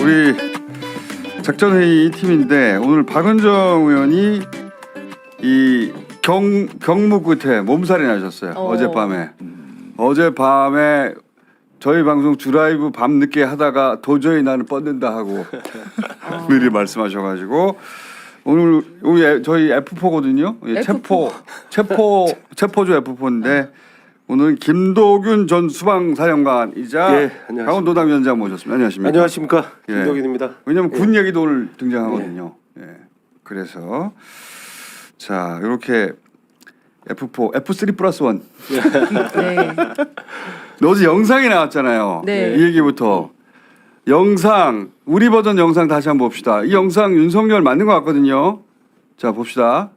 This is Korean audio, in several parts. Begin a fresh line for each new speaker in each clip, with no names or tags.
우리 작전회의 팀인데 오늘 박은정 의원이 이 경무 끝에 몸살이 나셨어요. 어젯밤에 저희 방송 주라이브 밤늦게 하다가 도저히 나는 뻗는다 하고 미리 말씀하셔가지고 오늘 저희 F4거든요. 체포조 F4인데 오늘 김도균 전 수방사령관이자 강원도당 위원장 모셨습니다. 안녕하십니까?
안녕하십니까? 김도균입니다.
왜냐하면 군 얘기도 오늘 등장하거든요. 그래서 자 이렇게 F4, F3 플러스 1.
네.
어제 영상이 나왔잖아요.
네.
이 얘기부터. 영상, 우리 버전 영상 다시 한번 봅시다. 이 영상 윤석열 맞는 것 같거든요. 자, 봅시다.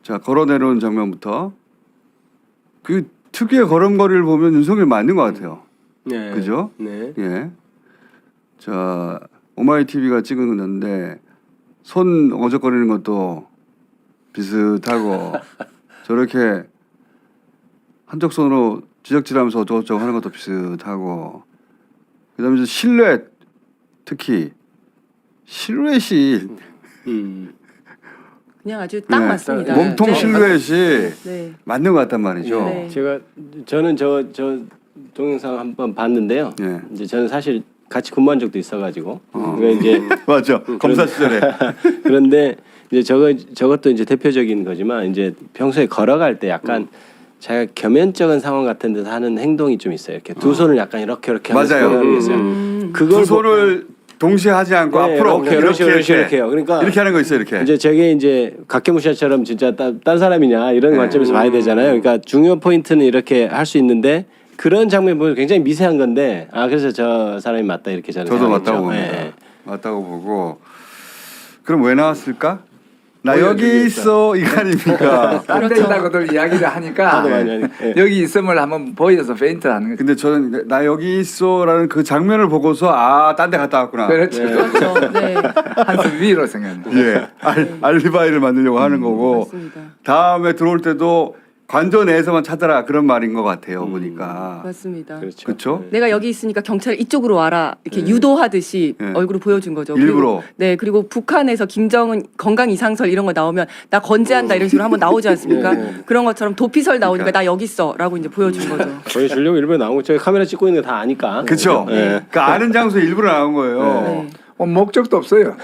자, 걸어 내려오는 장면부터. 그 특유의 걸음걸이를 보면 윤석열 맞는 것 같아요.
네.
그죠?
네.
예. 자, 오마이TV가 찍은 건데 손 어적거리는 것도 비슷하고 저렇게 한쪽 손으로 지적질하면서 어쩌고저쩌고 하는 것도 비슷하고 그다음에 이제 실루엣 특히 실루엣이
그냥 아주 딱 맞습니다.
몸통
네.
실루엣이
네.
맞는 것 같단 말이죠.
네.
저는 저 동영상 한번 봤는데요.
예.
이제 저는 사실 같이 근무한 적도 있어가지고 그러니까 이제
맞죠. 검사 시절에.
그런데 이제 저것도 이제 대표적인 거지만 이제 평소에 걸어갈 때 약간 자기가 겸연쩍은 상황 같은 데서 하는 행동이 좀 있어요. 이렇게 두 손을 약간 이렇게
맞아요.
그걸
두 손을 동시에 하지 않고
네,
앞으로
이렇게 해요. 그러니까
이렇게 하는 거 있어요. 이렇게.
이제 저게 이제 각계무시아처럼 진짜 딴 사람이냐 이런 관점에서 봐야 되잖아요. 그러니까 중요 포인트는 이렇게 할 수 있는데 그런 장면 보면 굉장히 미세한 건데 그래서 저 사람이 맞다 이렇게 저는
저도
생각했죠.
맞다고 봅니다.
네.
맞다고 보고 그럼 왜 나왔을까? 나 여기 있어 이거 아닙니까?
딴 데 있다고들 이야기를 하니까
하도 많이 하니까.
여기 있음을 한번 보여서 페인트를 하는 거죠.
근데 저는 나 여기 있어라는 그 장면을 보고서 딴 데 갔다 왔구나.
그렇죠.
그렇죠. 네.
한숨 위로 생각합니다.
예, 알리바이를 만들려고 하는 거고
맞습니다.
다음에 들어올 때도 관저 내에서만 찾아라 그런 말인 것 같아요. 보니까
맞습니다.
그렇죠.
그렇죠?
내가 여기 있으니까 경찰 이쪽으로 와라 이렇게 유도하듯이
네.
얼굴을 보여준 거죠.
일부러.
그리고, 네 그리고 북한에서 김정은 건강 이상설 이런 거 나오면 나 건재한다 이런 식으로 한번 나오지 않습니까? 그런 것처럼 도피설 나오니까 나 여기 있어라고 이제 보여준 거죠.
보여주려고 일부러 나온 거 저희 카메라 찍고 있는 거 다 아니까.
그렇죠.
네.
그 아는 장소에 일부러 나온 거예요.
네.
목적도 없어요.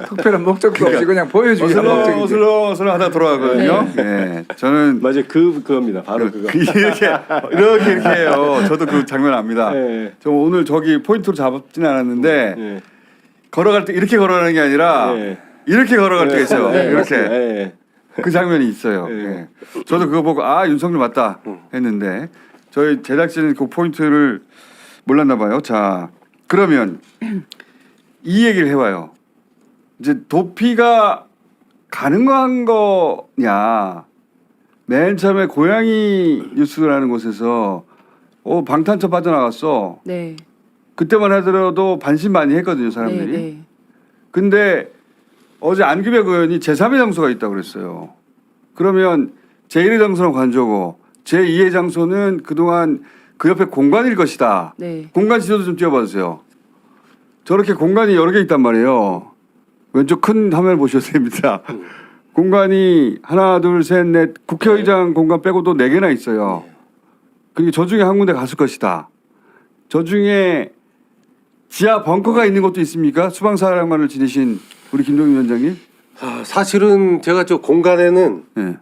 특별한 목적도 없이 그냥 보여주기 위한 목적이죠.
어슬렁어슬렁 하다 돌아가거든요. 네. 저는
맞아요. 그겁니다. 바로 그거.
이렇게 해요. 저도 그 장면 압니다.
네.
저 오늘 저기 포인트로 잡지는 않았는데
네.
걸어갈 때 이렇게 걸어가는 게 아니라
네.
이렇게 걸어갈 때가 있어요.
네,
이렇게
맞습니다. 네.
그 장면이 있어요.
네.
네. 저도 그거 보고 윤석열 맞다 했는데 저희 제작진은 그 포인트를 몰랐나 봐요. 자 그러면 이 얘기를 해봐요. 이제 도피가 가능한 거냐? 맨 처음에 고양이 뉴스라는 곳에서 방탄차 빠져나갔어.
네.
그때만 하더라도 반신반의했거든요 사람들이.
네.
근데 어제 안규백 의원이 제3의 장소가 있다고 그랬어요. 그러면 제1의 장소는 관저고 제2의 장소는 그동안 그 옆에 공간일 것이다.
네.
공간 지도도 좀 띄워봐주세요. 저렇게 공간이 여러 개 있단 말이에요. 왼쪽 큰 화면을 보셔도 됩니다. 공간이 하나, 둘, 셋, 넷 국회의장 공간 빼고도 4개나 있어요. 그리고 저 중에 한 군데 갔을 것이다. 저 중에 지하 벙커가 있는 것도 있습니까? 수방사령관을 지내신 우리 김동인 위원장님.
사실은 제가 저 공간에는
네.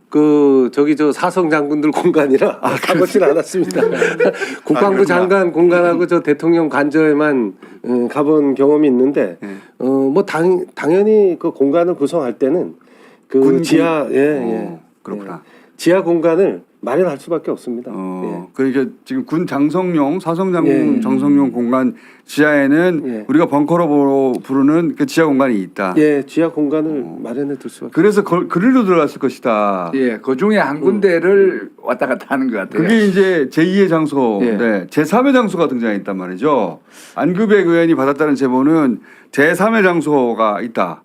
저 사성 장군들 공간이라 가보진 않았습니다. 국방부 장관 공간하고 저 대통령 관저에만 가본 경험이 있는데 뭐 당연히 그 공간을 구성할 때는 그 지하
그렇구나.
지하 공간을 마련할 수밖에 없습니다. 예.
그러니까 지금 군 장성용, 사성장군
예.
장성용 공간 지하에는
예.
우리가 벙커로 부르는 그 지하 공간이 있다.
예, 지하 공간을 마련해 둘 수밖에.
그래서 그리로 들어갔을 것이다.
예, 그 중에 한 군데를 왔다 갔다 하는 것 같아요.
그게 이제 제2의 장소인데 제3의 장소가 등장했단 말이죠. 안규백 의원이 받았다는 제보는 제3의 장소가 있다.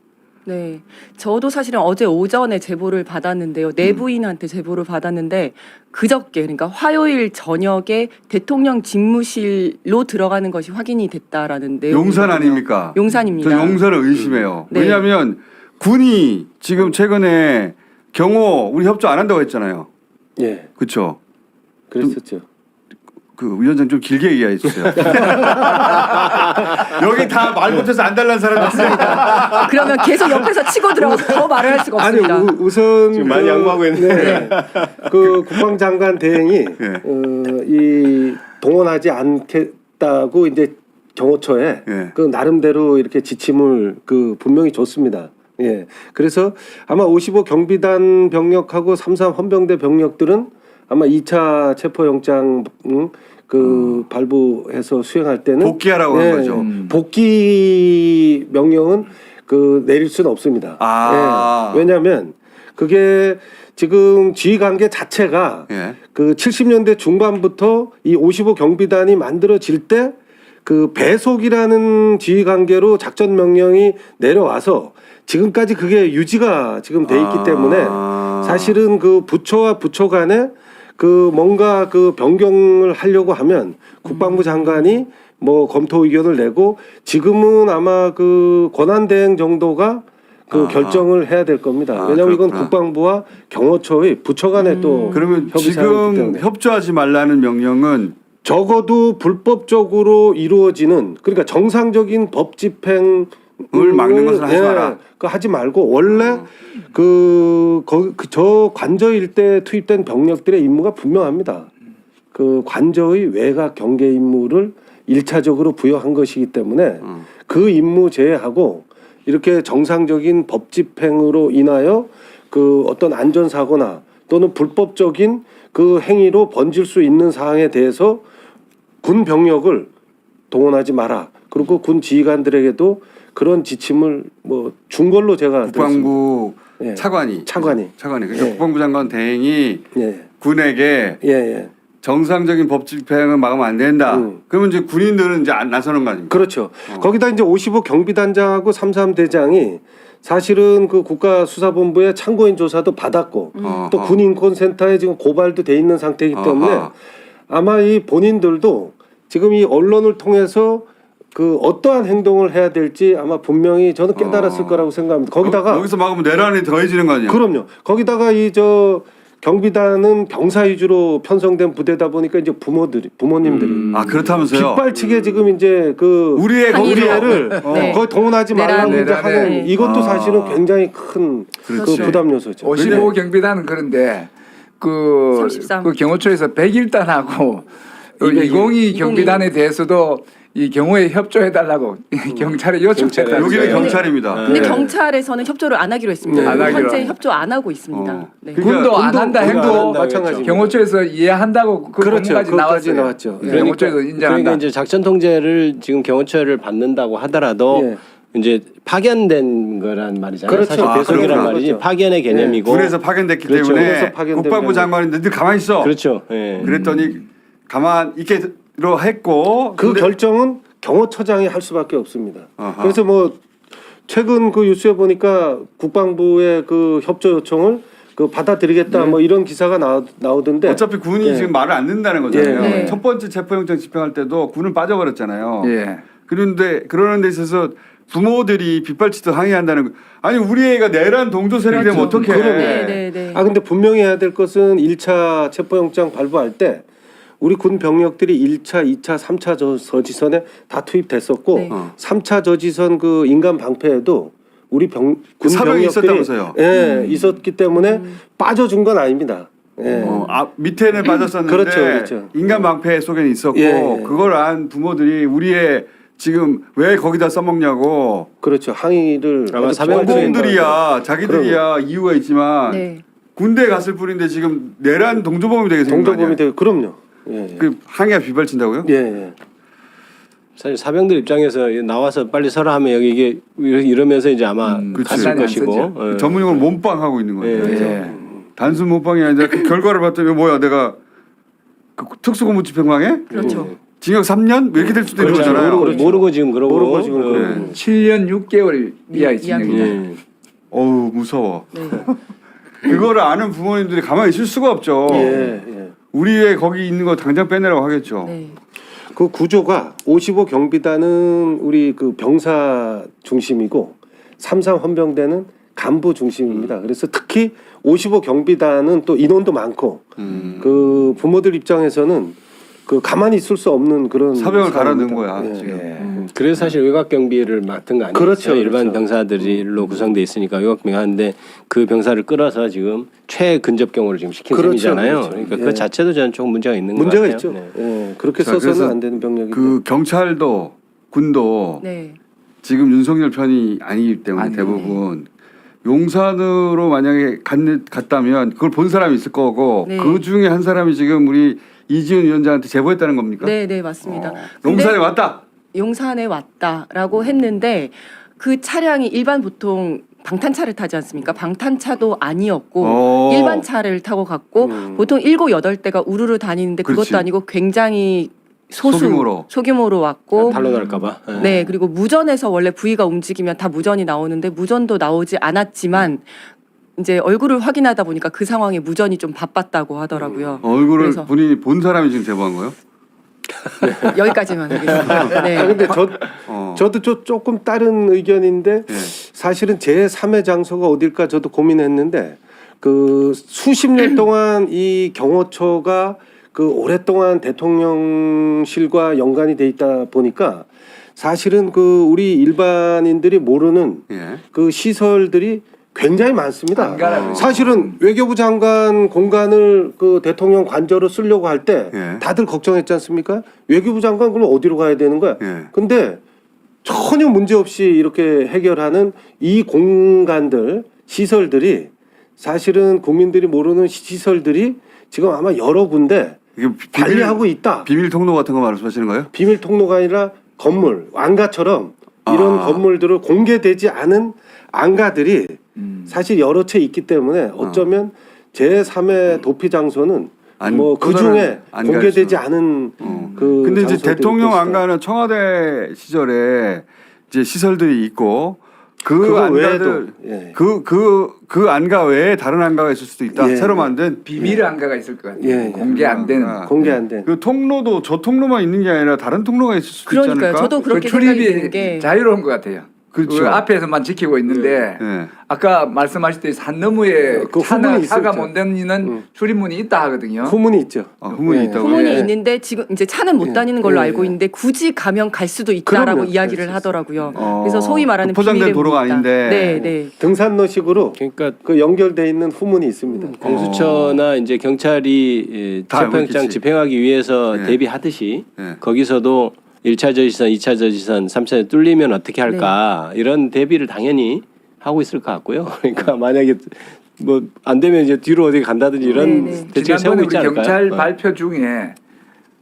네, 저도 사실은 어제 오전에 제보를 받았는데요. 내부인한테 제보를 받았는데 그저께 그러니까 화요일 저녁에 대통령 집무실로 들어가는 것이 확인이 됐다라는 내용.
용산 아닙니까?
용산입니다.
저 용산을 의심해요.
네.
왜냐하면 군이 지금 최근에 경호 우리 협조 안 한다고 했잖아요.
예,
그렇죠?
그랬었죠.
그 위원장 좀 길게 얘기해 주세요. 여기 다 말 못해서 안 달란 사람 있으니까.
그러면 계속 옆에서 치고 들어가서 더 말을 할 수가
아니
없습니다.
우선
지금 많이 양보하고 있는데.
그 국방장관 대행이
예.
이 동원하지 않겠다고 이제 경호처에
예.
그 나름대로 이렇게 지침을 그 분명히 줬습니다. 예. 그래서 아마 55 경비단 병력하고 33 헌병대 병력들은 아마 2차 체포영장 그 발부해서 수행할 때는
복귀하라고 한 거죠.
복귀 명령은 그 내릴 수는 없습니다.
아.
예. 왜냐하면 그게 지금 지휘 관계 자체가
예.
그 70년대 중반부터 이 55 경비단이 만들어질 때 그 배속이라는 지휘 관계로 작전 명령이 내려와서 지금까지 그게 유지가 지금 돼 있기 때문에 사실은 그 부처와 부처 간에 그 뭔가 그 변경을 하려고 하면 국방부 장관이 뭐 검토 의견을 내고 지금은 아마 그 권한대행 정도가 그 결정을 해야 될 겁니다. 왜냐하면 이건
그렇구나.
국방부와 경호처의 부처 간에 또
그러면
협의 사항이기
지금
때문에.
협조하지 말라는 명령은
적어도 불법적으로 이루어지는 그러니까 정상적인 법 집행을
막는 것은 하지 마라.
그 하지 말고 원래 저 관저 일대에 투입된 병력들의 임무가 분명합니다. 그 관저의 외곽 경계 임무를 1차적으로 부여한 것이기 때문에 그 임무 제외하고 이렇게 정상적인 법 집행으로 인하여 그 어떤 안전 사고나 또는 불법적인 그 행위로 번질 수 있는 사항에 대해서 군 병력을 동원하지 마라. 그리고 군 지휘관들에게도 그런 지침을 뭐 준 걸로 제가
국방부
예.
차관이 그러니까
예.
국방부 장관 대행이
예.
군에게
예, 예.
정상적인 법 집행은 막으면 안 된다. 그러면 이제 군인들은 이제 안 나서는 거 아닙니까?
그렇죠. 거기다 이제 55 경비단장하고 33 대장이 사실은 그 국가수사본부의 참고인 조사도 받았고 또 군인권센터에 지금 고발도 돼 있는 상태이기 때문에
아하.
아마 이 본인들도 지금 이 언론을 통해서 그 어떠한 행동을 해야 될지 아마 분명히 저는 깨달았을 거라고 생각합니다. 거기다가
여기서 막으면 내란이 더해지는 거 아니에요?
그럼요. 거기다가 이 저 경비단은 병사 위주로 편성된 부대다 보니까 이제 부모님들이
아 그렇다면서요?
빗발치게 지금 이제 그
우리의
우리애를
네.
거의 동원하지 말라고 이제
내란에.
하는
네.
이것도 사실은 굉장히 큰 그
그렇지.
부담 요소죠.
55 경비단은 그런데 그
33.
경호처에서 101단하고 202 경비단에 대해서도 이 경호에 협조해 달라고 경찰에 요청했다.
여기는 경찰입니다.
근데
네.
경찰에서는 협조를 안 하기로 했습니다.
네.
안 하기로
현재
하네.
협조 안 하고 있습니다.
어.
네.
그러니까
군도 안 한다
군도 안
해도
한다 마찬가지입니다.
경호처에서 이해한다고 그
그렇죠.
공문까지
그것까지
나왔어요.
나왔죠.
예,
그러니까-
경호처에서 인정한다.
그러니까 이제 작전 통제를 지금 경호처를 받는다고 하더라도
예.
이제 파견된 거란 말이잖아요.
그렇죠.
사실
아,
배속이란
그렇구나.
말이지
그렇죠.
파견의 개념이고.
군에서 파견됐기
그렇죠.
때문에
군에서 파견된
국방부 장관이 너희들 가만히 있어.
그렇죠. 예.
그랬더니 가만 있기로 했고
그
근데-
결정은 경호처장이 할 수밖에 없습니다.
아하.
그래서 뭐 최근 그 뉴스에 보니까 국방부의 그 협조 요청을 그 받아들이겠다 뭐 이런 기사가 나오던데
어차피 군이
예.
지금 말을 안 듣는다는 거잖아요.
예. 네.
첫 번째 체포영장 집행할 때도 군은 빠져버렸잖아요.
예.
그런데 그러는 데 있어서 부모들이 빗발치듯 항의한다는 거. 아니 우리 애가 내란 동조 세력이 되면 어떡해?
네, 네, 네.
아 근데 분명히 해야 될 것은 1차 체포영장 발부할 때 우리 군 병력들이 1차, 2차, 3차 저지선에 다 투입됐었고
네.
3차 저지선 그 인간 방패에도 우리 군
사병이
병력들이
있었다면서요?
예, 있었기 때문에 빠져준 건 아닙니다. 예.
밑에는 빠졌었는데
그렇죠, 그렇죠.
인간 방패 속에는 있었고
예, 예.
그걸 안 부모들이 우리의 지금 왜 거기다 써먹냐고
그렇죠. 항의를
아마
아주
사병들이
중앙부에
공공들이야 자기들이야 이유가 있지만
네.
군대 갔을 뿐인데 지금 내란 동조범이 되게 생긴 거
동조범이
아니야?
되고 그럼요. 예. 예.
그 항의가 빗발친다고요?
예, 예.
사실 사병들 입장에서 나와서 빨리 서라 하면 여기 이게 이러면서 이제 아마
그치.
갔을
판단이 안
것이고.
서죠.
예.
전문용어로 몸빵 하고 있는 거예요.
예.
예.
단순 몸빵이 아니라 그 결과를 봤더니 뭐야 내가 그 특수고무 집행방해?
그렇죠.
징역 3년? 뭐 이렇게 될 수도 있는
그렇죠.
거잖아요.
모르고 지금 그러고.
모르고 지금 그러고.
7년 6개월 이하의
이하입니다.
징역이죠.
예.
어우 무서워.
네.
그거를 아는 부모님들이 가만히 있을 수가 없죠.
예.
우리 애 거기 있는 거 당장 빼내라고 하겠죠.
네.
그 구조가 55 경비단은 우리 그 병사 중심이고 33 헌병대는 간부 중심입니다. 그래서 특히 55 경비단은 또 인원도 많고 그 부모들 입장에서는 그 가만히 있을 수 없는 그런
사병을 갈아 넣은
상황입니다.
거야,
예,
지금.
예.
그래서 사실 외곽 경비를 맡은 거 아니에요?
그렇죠,
일반
그렇죠.
병사들로 구성돼 있으니까 외곽 경비하는데 그 병사를 끌어서 지금 최근접 경호를 지금 시킨
그렇죠,
셈이잖아요.
그렇죠.
그러니까
예.
그 자체도 저는 조금 문제가 있는 것
문제가
같아요.
있죠.
네.
예, 그렇게
자,
써서는
그래서
안 되는 병력인데.
그 경찰도 군도
네.
지금 윤석열 편이 아니기 때문에
아니요.
대부분 용산으로 만약에 갔다면 그걸 본 사람이 있을 거고
네.
그 중에 한 사람이 지금 우리 이지훈 위원장한테 제보했다는 겁니까?
네, 네, 맞습니다.
용산에
근데
왔다.
용산에 왔다라고 했는데 그 차량이 일반 보통 방탄차를 타지 않습니까? 방탄차도 아니었고 일반 차를 타고 갔고 보통 7, 8대가 우르르 다니는데 그것도
그렇지.
아니고 굉장히 소규모로 왔고
탄로날까봐.
네, 그리고 무전에서 원래 부위가 움직이면 다 무전이 나오는데 무전도 나오지 않았지만 이제 얼굴을 확인하다 보니까 그 상황에 무전이 좀 바빴다고 하더라고요.
얼굴을
그래서
본인이 본 사람이 지금 제보한 거예요?
여기까지만 하겠습니다.
아,
네.
근데
어.
저도 조금 다른 의견인데
예.
사실은 제 3의 장소가 어딜까 저도 고민했는데 그 수십 년 동안 이 경호처가 그 오랫동안 대통령실과 연관이 돼 있다 보니까 사실은 그 우리 일반인들이 모르는
예.
그 시설들이 굉장히 많습니다.
안 가라고
사실은 외교부 장관 공간을 그 대통령 관저로 쓰려고 할 때
예.
다들 걱정했지 않습니까? 외교부 장관 그럼 어디로 가야 되는 거야?
예.
근데 전혀 문제 없이 이렇게 해결하는 이 공간들 시설들이 사실은 국민들이 모르는 시설들이 지금 아마 여러 군데
이게
관리하고 있다.
비밀 통로 같은 거 말씀하시는 거예요?
비밀 통로가 아니라 건물, 안가처럼 이런 건물들을 공개되지 않은 안가들이 사실 여러 채 있기 때문에 어쩌면 제3의 도피 장소는 뭐 그 중에
안갈
공개되지
수.
않은 그
근데 이제
장소들이
대통령
있을
안가는 청와대 시절에 이제 시설들이 있고 그
그거
안가들
외에도, 예.
그 안가 외에 다른 안가가 있을 수도 있다.
예.
새로 만든
비밀 안가가 있을 것 같아요.
예, 예.
공개 안 되는.
아.
공개 안 된.
그 통로도 저 통로만 있는 게 아니라 다른 통로가 있을 수도 있지
그러니까요.
않을까?
저도
그
그렇게 생각이 드는
출입이
게
자유로운 것 같아요.
그렇죠.
그 앞에서만 지키고 있는데
예.
아까 말씀하셨듯이 산 너머에
그
차나
후문이
차가
있었죠.
못 다니는 출입문이 있다 하거든요.
후문이 있죠.
후문이
예.
있다고.
후문이
예.
있는데 지금 이제 차는 못 다니는 걸로
예.
알고 있는데 굳이 가면 갈 수도 있다라고
그럼요.
이야기를
그럴 수
하더라고요.
어.
그래서 소위 말하는
포장된
비밀의
도로가
문이다.
아닌데.
네, 네.
등산로식으로
그러니까
그 연결돼 있는 후문이 있습니다.
공수처나 이제 경찰이
다 알고
체포영장
있겠지.
집행하기 위해서
예.
대비하듯이
예.
거기서도 1차 저지선, 2차 저지선, 3차 뚫리면 어떻게 할까 이런 대비를 당연히 하고 있을 것 같고요. 그러니까 만약에 뭐 안 되면 이제 뒤로 어디 간다든지 이런
네, 네.
대책을 세우고
지난번에 우리
있지 않을까요?
경찰
네.
발표 중에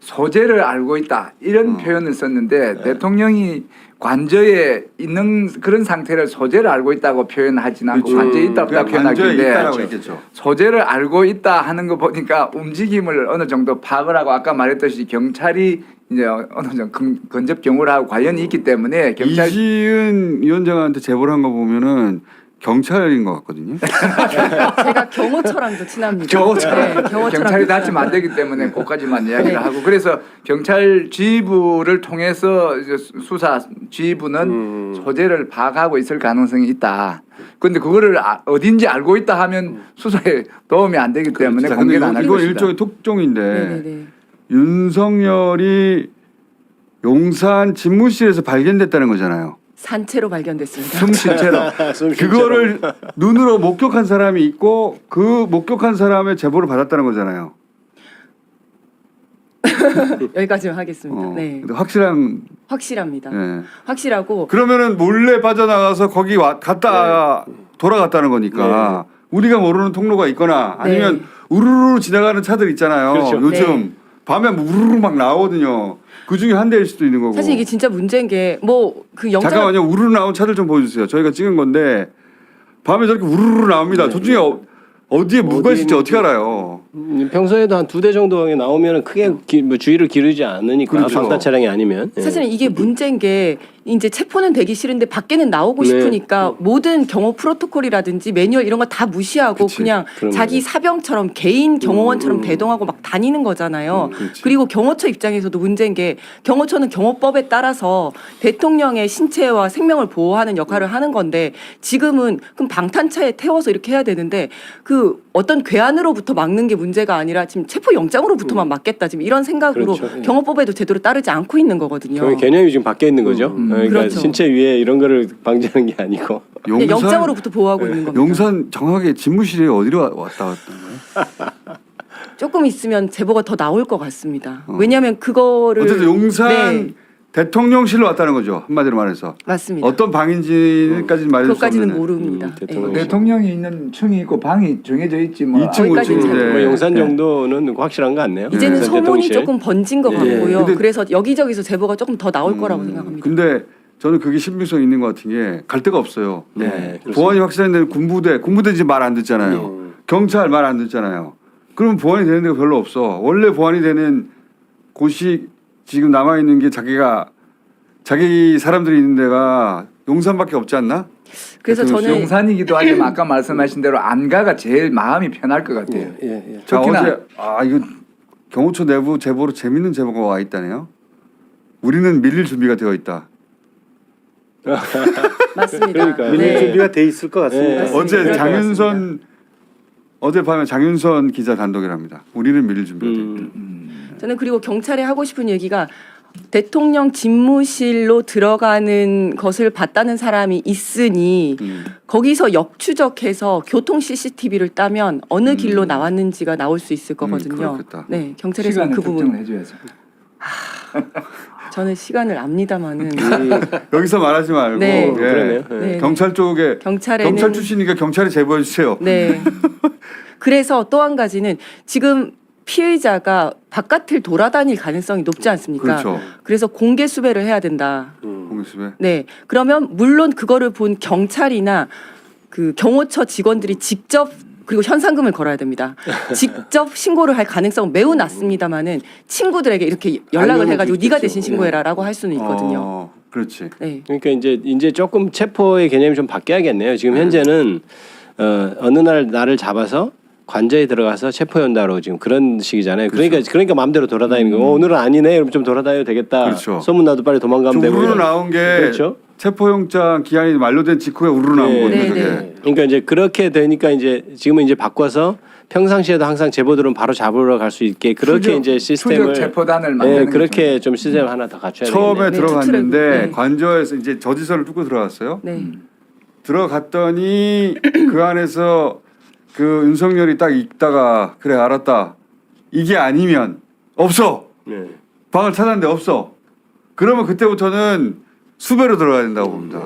소재를 알고 있다 이런 표현을 썼는데 대통령이 관저에 있는 그런 상태를 소재를 알고 있다고 표현하지는 않고
그렇죠.
관저에 있다 없다
그냥 관저에 있다라고
표현하길래
했겠죠.
소재를 알고 있다 하는 거 보니까 움직임을 어느 정도 파악을 하고 아까 말했듯이 경찰이 이제 어느 정도 근접 경우하고 관련이 있기 때문에 경찰
이지은 위원장한테 제보를 한 거 보면은 경찰인 것 같거든요.
제가 경호처랑도 친합니다.
경호처
네, 경호처랑
경찰이 다치면 안 되기 때문에 그까지만 이야기를 하고 그래서 경찰 지휘부를 통해서 이제 수사 지휘부는 소재를 파악하고 있을 가능성이 있다. 그런데 그거를 어딘지 알고 있다 하면 수사에 도움이 안 되기 때문에
자, 근데
공개는 안 할
이건
것이다.
일종의 특종인데
네네네.
윤석열이 용산 집무실에서 발견됐다는 거잖아요.
산채로 발견됐습니다.
숨쉰 채로
그거를 눈으로 목격한 사람이 있고 그 목격한 사람의 제보를 받았다는 거잖아요.
여기까지만 하겠습니다. 네,
근데 확실한.
확실합니다.
예.
확실하고
그러면은 몰래 빠져나가서 거기 갔다 돌아갔다는 거니까 우리가 모르는 통로가 있거나 아니면
네.
우르르 지나가는 차들 있잖아요.
그렇죠.
요즘
네.
밤에 우르르 막 나오거든요. 그 중에 한 대일 수도 있는 거고.
사실 이게 진짜 문제인 게 뭐 그 영장
잠깐만요. 우르르 나온 차들 좀 보여주세요. 저희가 찍은 건데 밤에 저렇게 우르르 나옵니다. 저 중에 어디에 누가 있을지 어떻게 알아요?
평소에도 한 2대 정도 나오면 크게 뭐 주의를 기울이지 않으니까
그렇죠.
방탄 차량이 아니면. 예.
사실은 이게 문제인 게 이제 체포는 되기 싫은데 밖에는 나오고
네.
싶으니까 모든 경호 프로토콜이라든지 매뉴얼 이런 거 다 무시하고
그치.
그냥
그럼요.
자기 사병처럼 개인 경호원처럼 대동하고 막 다니는 거잖아요.
그렇지.
그리고 경호처 입장에서도 문제인 게 경호처는 경호법에 따라서 대통령의 신체와 생명을 보호하는 역할을 하는 건데 지금은 그럼 방탄차에 태워서 이렇게 해야 되는데 그 어떤 괴한으로부터 막는 게 문제가 아니라 지금 체포 영장으로부터만 막겠다 지금 이런 생각으로
그렇죠.
경호법에도 제대로 따르지 않고 있는 거거든요.
개념이 지금 바뀌어 있는 거죠. 그러니까
그렇죠.
신체 위에 이런 거를 방지하는 게 아니고.
그냥 영장으로부터 보호하고 있는 겁니다.
용산 정확하게 집무실에 어디로 왔다 갔던 거예요?
조금 있으면 제보가 더 나올 것 같습니다. 왜냐하면 그거를
어쨌든 용산
네,
대통령실로 왔다는 거죠. 한마디로 말해서.
맞습니다.
어떤 방인지까지는 말할 수
그것까지는
없는.
모릅니다.
대통령.
예.
대통령이 있는 층이 있고 방이 정해져 있지 뭐.
2층,
거기까지는
5층.
잘
뭐 용산 정도는 확실한 거 같네요.
이제는
용산
소문이
대통령실.
조금 번진 것
예.
같고요.
근데-
그래서 여기저기서 제보가 조금 더 나올 거라고 생각합니다.
근데 저는 그게 신빙성 있는 것 같은 게 갈 데가 없어요.
네, 그렇습니다.
보안이 확실한데 군부대 이제 말 안 듣잖아요. 경찰 말 안 듣잖아요. 그러면 보안이 되는 데가 별로 없어. 원래 보안이 되는 곳이 지금 남아 있는 게 자기 사람들이 있는 데가 용산밖에 없지 않나?
그래서
대통령
저는
용산이기도 하지만 아까 말씀하신 대로 안가가 제일 마음이 편할 것 같아요.
예.
자,
특히나-
어제 이거 경호처 내부 제보로 재밌는 제보가 와 있다네요. 우리는 밀릴 준비가 되어 있다.
맞습니다.
그러니까요.
밀릴
네.
준비가 돼 있을 것 같습니다.
네.
맞습니다.
어제
그럴 것
장윤선 어젯밤에 장윤선 기자 단독이랍니다. 우리는 밀릴 준비가 되어 있다.
저는 그리고 경찰에 하고 싶은 얘기가 대통령 집무실로 들어가는 것을 봤다는 사람이 있으니 거기서 역추적해서 교통 CCTV를 따면 어느 길로 나왔는지가 나올 수 있을 거거든요.
그렇겠다.
네, 경찰에서
시간을
그 부분
특정을 해줘야죠.
저는 시간을 압니다만은
여기서 말하지 말고
네.
예.
그러네요. 네.
네,
경찰 쪽에
경찰에는
경찰 출신이니까 경찰에 제보해 주세요.
네. 그래서 또 한 가지는 지금 피의자가 바깥을 돌아다닐 가능성이 높지 않습니까?
그렇죠.
그래서 공개 수배를 해야 된다.
공수배.
네. 그러면 물론 그거를 본 경찰이나 그 경호처 직원들이 직접 그리고 현상금을 걸어야 됩니다. 직접 신고를 할 가능성은 매우 낮습니다만은 친구들에게 이렇게 연락을
알려놓을
해가지고
수
네가
있겠죠.
대신 신고해라라고 할 수는 있거든요.
그렇지.
네.
그러니까 이제 조금 체포의 개념이 좀 바뀌어야겠네요. 지금 현재는 어느 날 나를 잡아서 관저에 들어가서 체포 연다로 지금 그런 식이잖아요. 그러니까 마음대로 돌아다니는 거. 오늘은 아니네. 그럼 좀 돌아다녀도 되겠다.
그렇죠.
소문 나도 빨리 도망가면 되고.
우르르
이런.
나온 게
그렇죠.
체포영장 기한이 만료된 직후에 우르르 나온
네.
건데
네,
그게.
네.
그러니까 이제 그렇게 되니까 이제 지금은 이제 바꿔서 평상시에도 항상 제보들은 바로 잡으러 갈 수 있게 그렇게
추적-
이제 시스템을
추적 체포단을 만드는
그렇게 좀 시스템 하나 더 갖춰야
처음에
되겠네요.
들어갔는데
투트랙. 네.
관저에서 이제 저지서를 뚫고 들어갔어요.
네.
들어갔더니 그 안에서 그 윤석열이 딱 있다가 그래 알았다. 이게 아니면 없어.
네.
방을 찾았는데 없어. 그러면 그때부터는 수배로 들어가야 된다고 봅니다.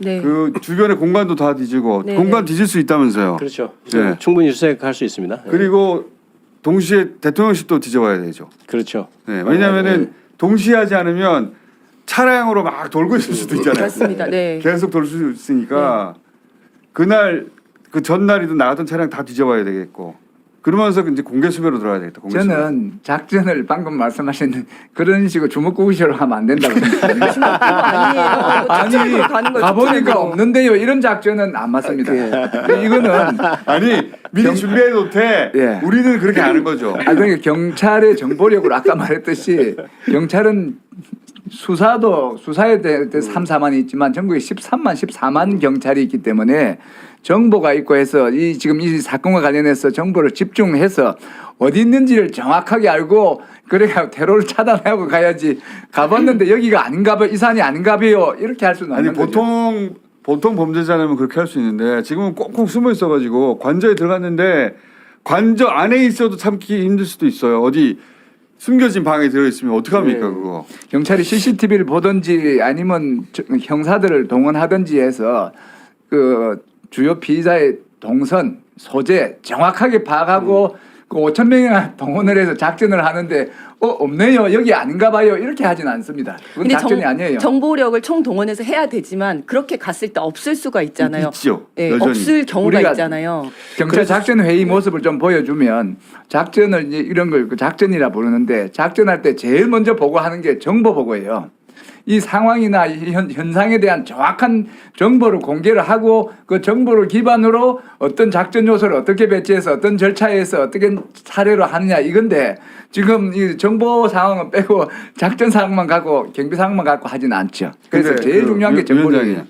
네.
그 주변의 공간도 다 뒤지고
네.
공간 뒤질 수 있다면서요.
그렇죠.
네.
충분히 수색할 수 있습니다. 네.
그리고 동시에 대통령실도 뒤져봐야 되죠.
그렇죠.
네, 왜냐하면은 동시에 하지 않으면 차량으로 막 돌고 있을 수도 있잖아요.
맞습니다. 네.
계속 돌 수 있으니까 그날 그 전날이든 나갔던 차량 다 뒤져봐야 되겠고 그러면서 이제 공개 수배로 들어가야 되겠다. 공개 수배.
저는 작전을 방금 말씀하신 그런 식으로 주먹구구식으로 하면 안 된다고 생각합니다.
아니에요.
아니
가는 걸
가보니까
추천해요.
없는데요. 이런 작전은 안 맞습니다. 이거는
아니 미리 준비해 놓되
예.
우리는 그렇게 하는 거죠.
그러니까 경찰의 정보력으로 아까 말했듯이 경찰은 수사에 대해 3, 4만이 있지만 전국에 13만, 14만 경찰이 있기 때문에 정보가 있고 해서 지금 이 사건과 관련해서 정보를 집중해서 어디 있는지를 정확하게 알고 그래야 테러를 차단하고 가야지 가봤는데 여기가 아닌가 봐요. 이 산이 아닌가 봐요. 이렇게 할 수는
아니
없는 거죠.
보통 범죄자라면 그렇게 할 수 있는데 지금은 꽁꽁 숨어 있어가지고 관저에 들어갔는데 관저 안에 있어도 참기 힘들 수도 있어요. 어디 숨겨진 방에 들어 있으면 어떡 합니까 그거?
경찰이 CCTV를 보든지 아니면 형사들을 동원하든지 해서 그 주요 피의자의 동선, 소재 정확하게 파악하고 그 5천 명이나 동원을 해서 작전을 하는데 없네요. 여기 아닌가 봐요. 이렇게 하진 않습니다. 그건 작전이 아니에요.
정보력을 총동원해서 해야 되지만 그렇게 갔을 때 없을 수가 있잖아요.
있죠.
예,
여전히.
없을 경우가
우리가
있잖아요.
경찰 작전 회의 모습을 좀 보여주면 작전을 이제 이런 걸 작전이라 부르는데 작전할 때 제일 먼저 보고하는 게 정보 보고예요. 이 상황이나 이 현상에 대한 정확한 정보를 공개를 하고 그 정보를 기반으로 어떤 작전 요소를 어떻게 배치해서 어떤 절차에서 어떻게 사례로 하느냐 이건데 지금 이 정보 상황은 빼고 작전 상황만 갖고 경비 상황만 갖고 하지는 않죠. 그래서
근데
제일
그
중요한 게
위원장님,
정보력이에요.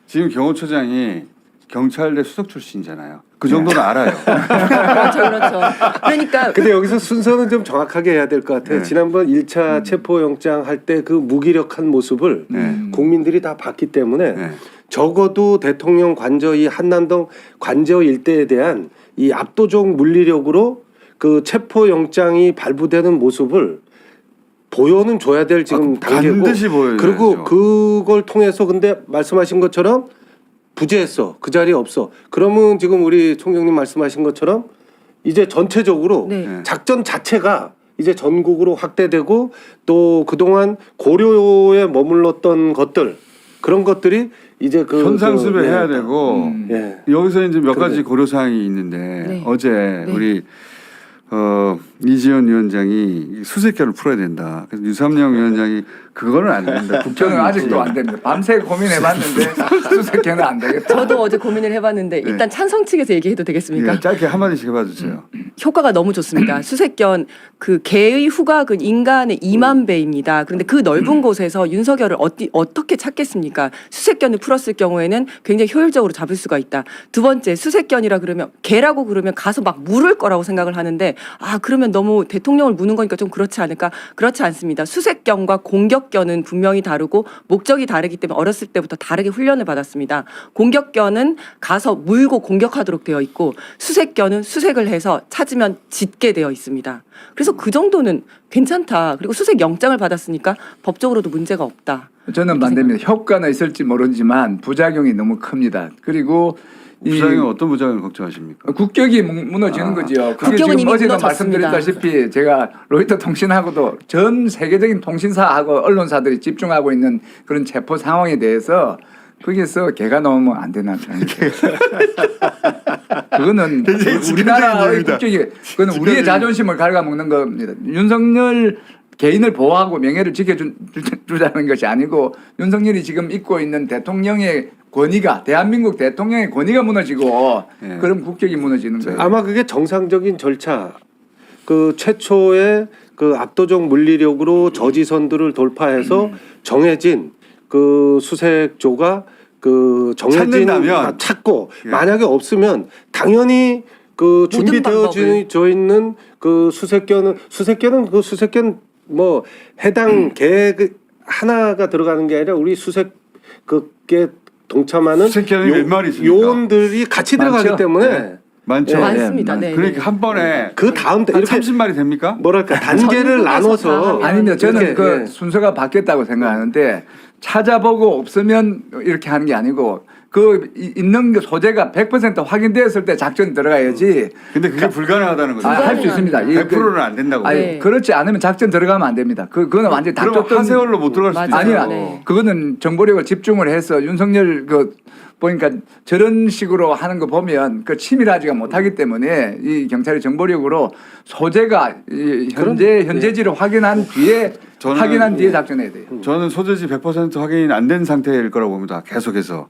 지금 경호처장이 경찰대 수석 출신이잖아요. 그 정도는 알아요.
그렇죠, 그렇죠. 그러니까
근데 여기서 순서는 좀 정확하게 해야 될 것 같아요.
네.
지난번 1차 체포영장 할 때 그 무기력한 모습을 국민들이 다 봤기 때문에
네.
적어도 대통령 관저이 한남동 관저 일대에 대한 이 압도적 물리력으로 그 체포영장이 발부되는 모습을 보여는 줘야 될 지금 단계고
반드시 보여야죠.
그리고 그걸 통해서 근데 말씀하신 것처럼 부재했어. 그 자리에 없어. 그러면 지금 우리 총장님 말씀하신 것처럼 이제 전체적으로
네.
작전 자체가 이제 전국으로 확대되고 또 그동안 고려에 머물렀던 것들 그런 것들이 이제 그
현상수배해야
네.
되고
예.
여기서 이제 몇 가지
그러네.
고려 사항이 있는데
네.
어제
네.
우리 이지원 위원장이 수색견을 풀어야 된다. 그래서 유삼영 위원장이 그거는 안 된다.
저는 아직도 안 됩니다. 밤새 고민해봤는데 수색해는 안 되겠다.
저도 어제 고민을 해봤는데 일단 찬성 측에서 얘기해도 되겠습니까?
예, 짧게 한 마디씩 해봐주세요.
효과가 너무 좋습니다. 수색견 그 개의 후각은 인간의 2만 배입니다. 그런데 그 넓은 곳에서 윤석열을 어떻게 찾겠습니까? 수색견을 풀었을 경우에는 굉장히 효율적으로 잡을 수가 있다. 두 번째 수색견이라 그러면 개라고 그러면 가서 막 물을 거라고 생각을 하는데 그러면 너무 대통령을 무는 거니까 좀 그렇지 않을까? 그렇지 않습니다. 수색견과 공격견은 분명히 다르고 목적이 다르기 때문에 어렸을 때부터 다르게 훈련을 받았습니다. 공격견은 가서 물고 공격하도록 되어 있고 수색견은 수색을 해서 찾으면 짖게 되어 있습니다. 그래서 그 정도는 괜찮다. 그리고 수색 영장을 받았으니까 법적으로도 문제가 없다.
저는 반대입니다. 효과는 있을지 모르지만 부작용이 너무 큽니다. 그리고
부작용 어떤 부작용을 걱정하십니까?
국격이 무너지는 거죠. 그게
국격은
지금
이미
어제도
무너졌습니다.
말씀드렸다시피 제가 로이터 통신하고도 전 세계적인 통신사하고 언론사들이 집중하고 있는 그런 체포 상황에 대해서 거기서 개가 나오면 안 되나 그거는 우리나라의 국격이 그거는 우리의 자존심을 갉아먹는 겁니다. 윤석열 개인을 보호하고 명예를 지켜주자는 것이 아니고 윤석열이 지금 입고 있는 대통령의 권위가 대한민국 대통령의 권위가 무너지고
예.
그럼 국격이 무너지는 거예요.
아마 그게 정상적인 절차. 그 최초의 그 압도적 물리력으로 저지선들을 돌파해서 정해진 그 수색조가 그 정해진
찾는다면.
찾고
예.
만약에 없으면 당연히 그
모든
준비되어져 있는 그 수색견은 그 수색견 뭐 해당 개 하나가 들어가는 게 아니라 우리 수색 그게 동참하는
수색견이 몇 마리 있습니까?
요원들이 같이
많죠?
들어가기 때문에
네. 많죠.
예,
많습니다. 네.
그러니까 한 번에
그 다음 때
한
이렇게
30마리 됩니까?
뭐랄까 단계를
전국에서 다
나눠서
하면
아닙니다. 저는
이렇게,
그
예.
순서가 바뀌었다고 생각하는데 찾아보고 없으면 이렇게 하는 게 아니고 그 있는 게 소재가 100% 확인되었을 때 작전이 들어가야지.
근데 그게 불가능하다는 거죠.
할 수 있습니다.
100%는 안 된다고.
아니,
네.
그렇지 않으면 작전 들어가면 안 됩니다. 그거는 완전히
그럼
닥쳤던
하세월로 못 들어갈 수도
맞아요.
있어요.
아니야.
네.
그거는 정보력을 집중을 해서 윤석열 그 보니까 저런 식으로 하는 거 보면 그 치밀하지가 못하기 때문에 이 경찰의 정보력으로 소재가 이 현재지를 확인한 뒤에 작전해야 돼요.
저는 소재지 100% 확인이 안 된 상태일 거라고 봅니다. 계속해서.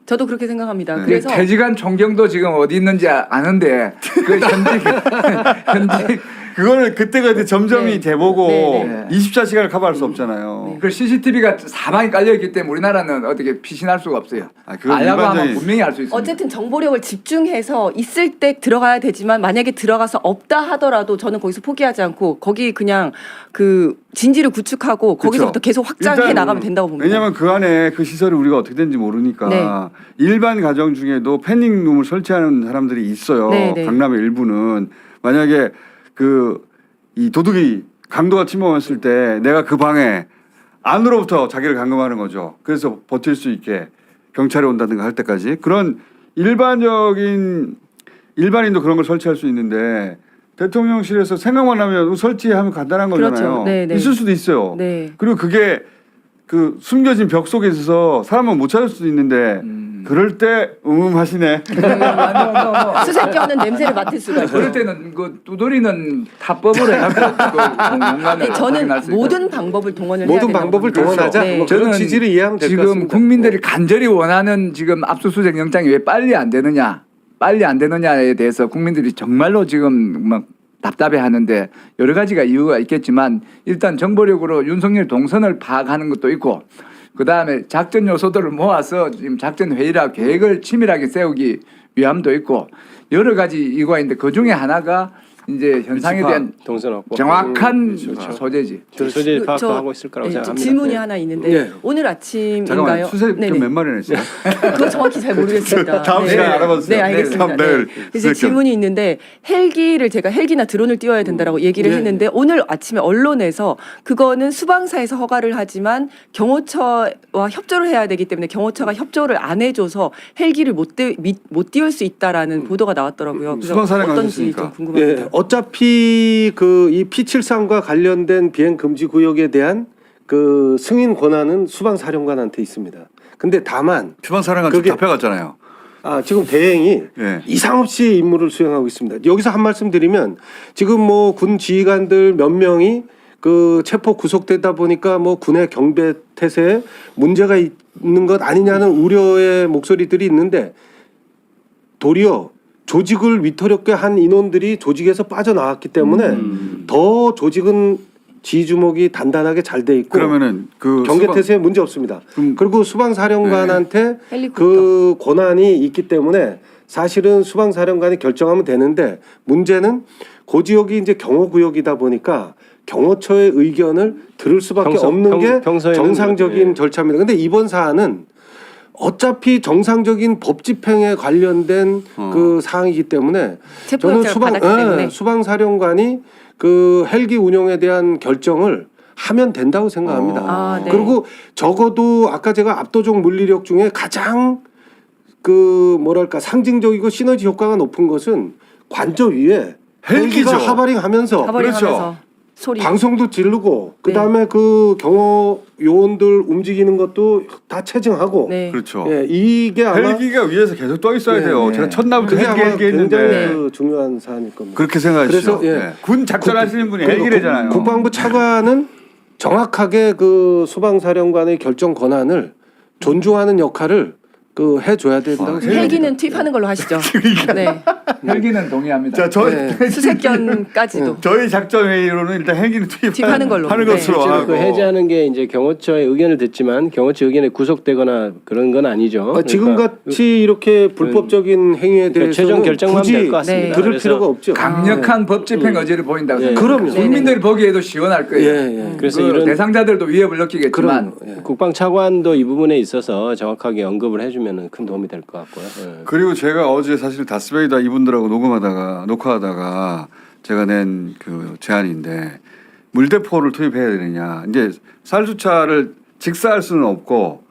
저도 그렇게 생각합니다.
네.
그래서
퇴직한 총경도 지금 어디 있는지 아는데 그 현직
그거는 그때가 이제 점점이
네.
돼보고
네,
네.
24시간을 커버할 수 없잖아요.
그 CCTV가 사방에 깔려 있기 때문에 우리나라는 어떻게 피신할 수가 없어요.
그건
알라고 하면
일반적인-
분명히 알 수 있습니다.
어쨌든 정보력을 집중해서 있을 때 들어가야 되지만 만약에 들어가서 없다 하더라도 저는 거기서 포기하지 않고 거기 그냥 그 진지를 구축하고 거기서부터 계속 확장해
일단
나가면 된다고 봅니다.
왜냐하면 그 안에 그 시설이 우리가 어떻게 되는지 모르니까
네.
일반 가정 중에도 패닝룸을 설치하는 사람들이 있어요.
네, 네.
강남의 일부는 만약에 이 도둑이 강도가 침범했을 때 내가 그 방에 안으로부터 자기를 감금하는 거죠. 그래서 버틸 수 있게 경찰이 온다든가 할 때까지 그런 일반인도 그런 걸 설치할 수 있는데 대통령실에서 생각만 하면 설치하면 간단한
그렇죠.
거잖아요.
네, 네.
있을 수도 있어요.
네.
그리고 그게 그 숨겨진 벽 속에 있어서 사람은 못 찾을 수도 있는데 그럴 때 하시네.
수색견은 냄새를 맡을 수가 있어요.
그럴 때는 그 두드리는 타법으로 해갖고
네, 저는 모든 방법을 동원을 해야
모든
된다고
방법을
봅니다.
동원하자.
네.
뭐 그런
저는
취지를 이해하면 될 것
지금
같습니다.
국민들이 간절히 원하는 지금 압수수색 영장이 왜 빨리 안 되느냐에 대해서 국민들이 정말로 지금 막 답답해 하는데 여러 가지가 이유가 있겠지만 일단 정보력으로 윤석열 동선을 파악하는 것도 있고 그다음에 작전 요소들을 모아서 지금 작전 회의라 계획을 치밀하게 세우기 위함도 있고 여러 가지 이유가 있는데 그 중에 하나가 이제 현상에 대한
동선 없고
정확한 소재지.
소재 파악도
저,
하고 있을 거라고
네,
생각합니다.
질문이
네.
하나 있는데
네.
오늘 아침인가요?
잠깐만 수색
네네.
좀몇 마리나 했어요?
그거 정확히 잘 모르겠습니다.
다음
네.
시간에 알아봐주세요.
네, 알겠습니다.
다음
네.
내일
이제
수색견.
질문이 있는데 헬기를 제가 헬기나 드론을 띄워야 된다라고 얘기를
네.
했는데 오늘 아침에 언론에서 그거는 수방사에서 허가를 하지만 경호처와 협조를 해야 되기 때문에 경호처가 협조를 안 해줘서 헬기를 못 띄울 수 있다라는 보도가 나왔더라고요. 그래서
수방사령관
어떤지
하셨으니까.
좀 궁금합니다.
예, 어차피 그 이 P73과 관련된 비행 금지 구역에 대한 그 승인 권한은 수방사령관한테 있습니다. 근데 다만
주방사령관
그게-
잡혀갔잖아요.
지금 대행이
예.
이상 없이 임무를 수행하고 있습니다. 여기서 한 말씀 드리면 지금 뭐 군 지휘관들 몇 명이 그 체포 구속되다 보니까 뭐 군의 경배 태세에 문제가 있는 것 아니냐는 우려의 목소리들이 있는데 도리어 조직을 위태롭게 한 인원들이 조직에서 빠져나왔기 때문에 더 조직은 지휘주목이 단단하게 잘 돼 있고
그러면은 그
경계
수방-
태세에 문제 없습니다.
그럼-
그리고 수방사령관한테
헬리콥터.
그 권한이 있기 때문에 사실은 수방사령관이 결정하면 되는데 문제는 그 지역이 이제 경호구역이다 보니까 경호처의 의견을 들을 수밖에 없는 게
평소에는
정상적인
네.
절차입니다. 근데 이번 사안은 어차피 정상적인 법 집행에 관련된 그 사항이기 때문에
체포
저는
영장을 받았기 때문에.
수방사령관이 그 헬기 운영에 대한 결정을 하면 된다고 생각합니다.
아, 네.
그리고 적어도 아까 제가 압도적 물리력 중에 가장 그 뭐랄까 상징적이고 시너지 효과가 높은 것은 관저 위에
헬기죠.
헬기가 하버링하면서
가버리면서
그렇죠.
소리.
방송도 지르고
네.
그다음에 그 경호 요원들 움직이는 것도 다 체증하고
네.
그렇죠.
예, 이게 아마
헬기가 위에서 계속 떠 있어야
네,
돼요.
네.
제가 첫날부터
그게
헬기
아마
헬기 했는데
굉장히
네.
그 중요한 사안일 겁니다.
그렇게 생각하시죠.
그래서, 예.
네. 군 작전하시는 분이
그리고
헬기래잖아요.
국방부 차관은 정확하게 그 수방사령관의 결정 권한을 존중하는 역할을 그 해줘야 된다고 생각합니다.
헬기는 투입하는 걸로 하시죠. 네.
헬기는 동의합니다.
자, 저
네.
수색견까지도.
저희 작전 회의로는 일단 헬기는
투입하는 걸로.
하는
네.
것으로
실제로
하고
그 해제하는 게 이제 경호처의 의견을 듣지만 경호처 의견에 구속되거나 그런 건 아니죠.
지금
그러니까
같이 이렇게 불법적인 행위에
그러니까
대해서는
최종 결정만
굳이
될 것 같습니다.
네.
들을
그래서-
필요가 없죠.
강력한 법 집행 의지를 보인다고
네.
생각합니다.
그럼요.
국민들이 보기에도 시원할 거예요.
예.
그래서
그
이런
대상자들도 위협을 느끼겠지만
그럼 예.
국방 차관도 이 부분에 있어서 정확하게 언급을 해주면 큰 도움이 될 것 같고요. 예.
그리고 제가 어제 사실 다스베이다 이분들하고 녹화하다가 제가 낸 그 제안인데 물대포를 투입해야 되느냐. 이제 살수차를 직사할 수는 없고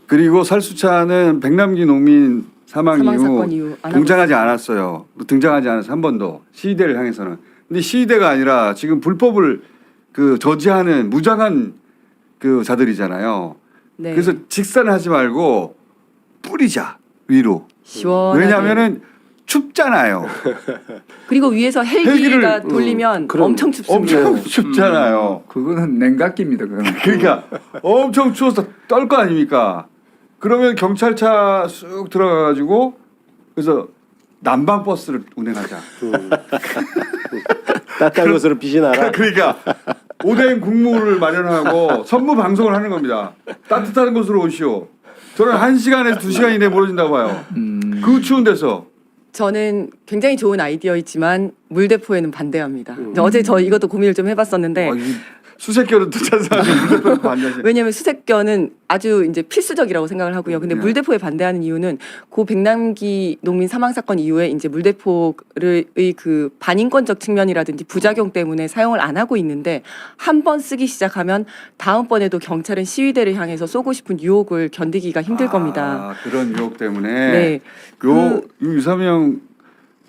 그리고 살수차는 백남기 농민 사망
사건 이후
이후
안
등장하지 않았어요. 등장하지 않아서 한 번도 시위대를 향해서는. 근데 시위대가 아니라 지금 불법을 그 저지하는 무장한 그 자들이잖아요.
네.
그래서 직사는 하지 말고 뿌리자 위로.
시원하게.
왜냐하면은 춥잖아요.
그리고 위에서 헬기가
헬기를-
돌리면
그럼
엄청 춥습니다.
엄청 춥잖아요.
그거는 냉각기입니다. 그거는.
그러니까 엄청 추워서 떨 거 아닙니까? 그러면 경찰차 쑥 들어가가지고 그래서 난방 버스를 운행하자.
따뜻한 곳으로 빛이 나라.
그러니까 오뎅 국물을 마련하고 선무 방송을 하는 겁니다. 따뜻한 곳으로 오시오. 저는 1시간에서 2시간 이내에 멀어진다고 봐요. 그 추운 데서.
저는 굉장히 좋은 아이디어이지만 물대포에는 반대합니다. 어제 저 이것도 고민을 좀 해봤었는데
이 수색결은 또 찬성하시고 물대포를 반대하시는.
왜냐하면 수색견은 아주 이제 필수적이라고 생각을 하고요. 근데
네.
물대포에 반대하는 이유는 고 백남기 농민 사망 사건 이후에 이제 물대포의 그 반인권적 측면이라든지 부작용 때문에 사용을 안 하고 있는데 한 번 쓰기 시작하면 다음번에도 경찰은 시위대를 향해서 쏘고 싶은 유혹을 견디기가 힘들 겁니다.
아, 그런 유혹 때문에.
네.
요 유삼영